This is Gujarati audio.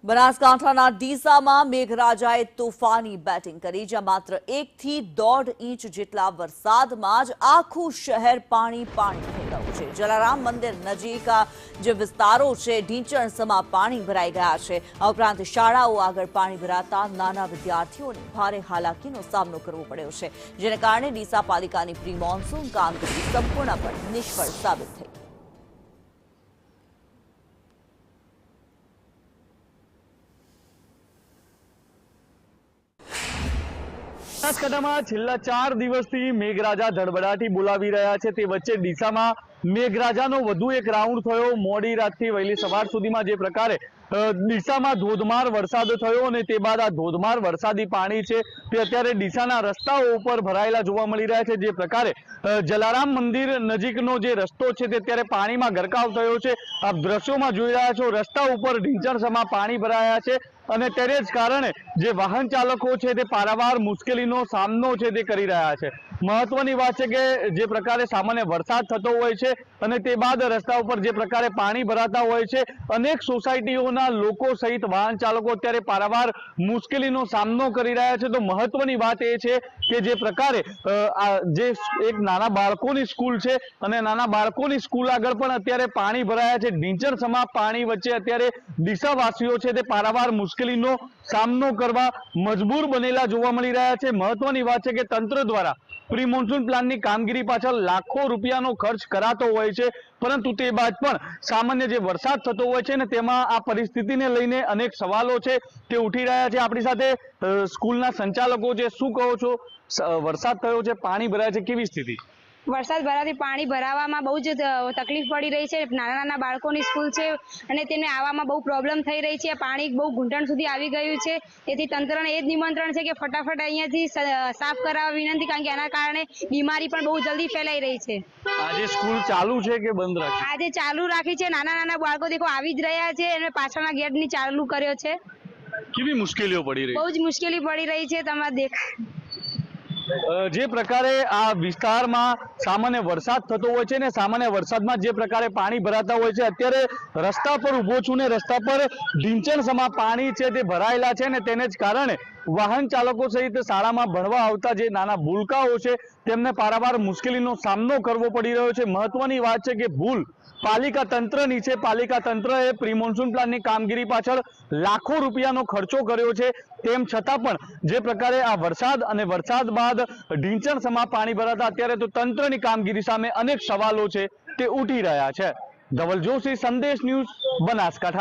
બનાસકાંઠાના ડીસામાં મેઘરાજાએ તોફાની બેટિંગ કરી, જ્યાં માત્ર 1 થી 1.5 ઇંચ જેટલા વરસાદમાં જ આખું શહેર પાણી થઈ ગયું છે। જલારામ મંદિર નજીક જે વિસ્તારો છે ઢીંચણસમાં પાણી ભરાઈ ગયા છે। આ ઉપરાંત શાળાઓ આગળ પાણી ભરાતા નાના વિદ્યાર્થીઓને ભારે હાલાકીનો સામનો કરવો પડ્યો છે, જેને કારણે ડીસા પાલિકાની પ્રી મોન્સૂન કામગીરી સંપૂર્ણપણે નિષ્ફળ સાબિત થઈ। બનાસકાંઠામાં છેલ્લા 4 દિવસથી મેઘરાજા ધડબડાટી બોલાવી રહ્યા છે। તે વચ્ચે ડીસામાં મેઘરાજાનો વધુ એક રાઉન્ડ થયો। મોડી રાતથી વહેલી સવાર સુધીમાં જે પ્રકારે ડીસામાં ધોધમાર વરસાદ થયો અને તે બાદ આ ધોધમાર વરસાદી પાણી છે તે અત્યારે ડીસાના રસ્તાઓ ઉપર ભરાયેલા જોવા મળી રહ્યા છે। જે પ્રકારે જલારામ મંદિર નજીકનો જે રસ્તો છે તે અત્યારે પાણીમાં ગરકાવ થયો છે। આપ દ્રશ્યોમાં જોઈ રહ્યા છો, રસ્તા ઉપર ઢીંચણસમાં પાણી ભરાયા છે અને તેને જ કારણે જે વાહન ચાલકો છે તે પારાવાર મુશ્કેલીનો સામનો છે તે કરી રહ્યા છે। મહત્વની વાત છે કે જે પ્રકારે સામાન્ય વરસાદ થતો હોય છે અને તે બાદ રસ્તા ઉપર જે પ્રકારે પાણી ભરાતા હોય છે, અનેક સોસાયટીઓના લોકો સહિત વાહન ચાલકો અત્યારે પારાવાર મુશ્કેલીનો સામનો કરી રહ્યા છે। તો મહત્વની વાત એ છે કે જે પ્રકારે જે એક નાના બાળકોની સ્કૂલ છે અને નાના બાળકોની સ્કૂલ આગળ પણ અત્યારે પાણી ભરાયા છે। ઢીંચણસમાં પાણી વચ્ચે અત્યારે ડીસાવાસીઓ છે તે પારાવાર મુશ્કેલીનો સામનો કરવા મજબૂર બનેલા જોવા મળી રહ્યા છે। મહત્વની વાત છે કે તંત્ર દ્વારા પ્રી મોન્સૂન પ્લાનની કામગીરી પાછળ લાખો રૂપિયાનો ખર્ચ કરાતો હોય છે, પરંતુ તે બાદ પણ સામાન્ય જે વરસાદ થતો હોય છે ને તેમાં આ પરિસ્થિતિને લઈને અનેક સવાલો છે તે ઉઠી રહ્યા છે। આપણી સાથે સ્કૂલના સંચાલકો છે, શું કહો છો? વરસાદ થયો છે, પાણી ભરાય છે, કેવી સ્થિતિ? વરસાદ ભરાવાથી પાણી ભરાવામાં બહુ જ તકલીફ પડી રહી છે। નાના બાળકોની સ્કૂલ છે અને તેમને આવવામાં બહુ પ્રોબ્લેમ થઈ રહી છે। પાણી બહુ ઘૂંટણ સુધી આવી ગયું છે, તેથી તંત્રને એ જ નિમંત્રણ છે કે ફટાફટ અહીંયાથી સાફ કરાવવા વિનંતી, કારણ કે એના કારણે બીમારી પણ બહુ જલ્દી ફેલાઈ રહી છે। આજે સ્કૂલ ચાલુ છે કે બંધ રાખી? આજે ચાલુ રાખી છે। નાના બાળકો દેખો આવી જ રહ્યા છે અને પાછળના ગેટની ચાલુ કર્યો છે। કેવી મુશ્કેલીઓ પડી રહી? બહુ જ મુશ્કેલી પડી રહી છે। તમારે દેખાય જે પ્રકારે આ વિસ્તારમાં સામાન્ય વરસાદ થતો હોય છે ને સામાન્ય વરસાદમાં જે પ્રકારે પાણી ભરાતા હોય છે, અત્યારે રસ્તા પર ઊભો છું ને રસ્તા પર ઢીંચણસમાં પાણી છે તે ભરાયેલા છે ને તેને જ કારણે વાહન ચાલકો સહિત શાળામાં ભણવા આવતા જે નાના ભૂલકાઓ છે તેમને પારાવાર મુશ્કેલીનો સામનો કરવો પડી રહ્યો છે। મહત્વની વાત છે કે ભૂલ પાલિકા તંત્રની છે। પાલિકા તંત્રએ પ્રી મોન્સૂન પ્લાનની કામગીરી પાછળ લાખો રૂપિયાનો ખર્ચો કર્યો છે, તેમ છતાં પણ જે પ્રકારે આ વરસાદ અને વરસાદ બાદ ઢીંચણસમાં પાણી ભરાતા અત્યારે તો તંત્રની કામગીરી સામે અનેક સવાલો છે તે ઉઠી રહ્યા છે। ધવલ જોશી, સંદેશ ન્યૂઝ, બનાસકાંઠા।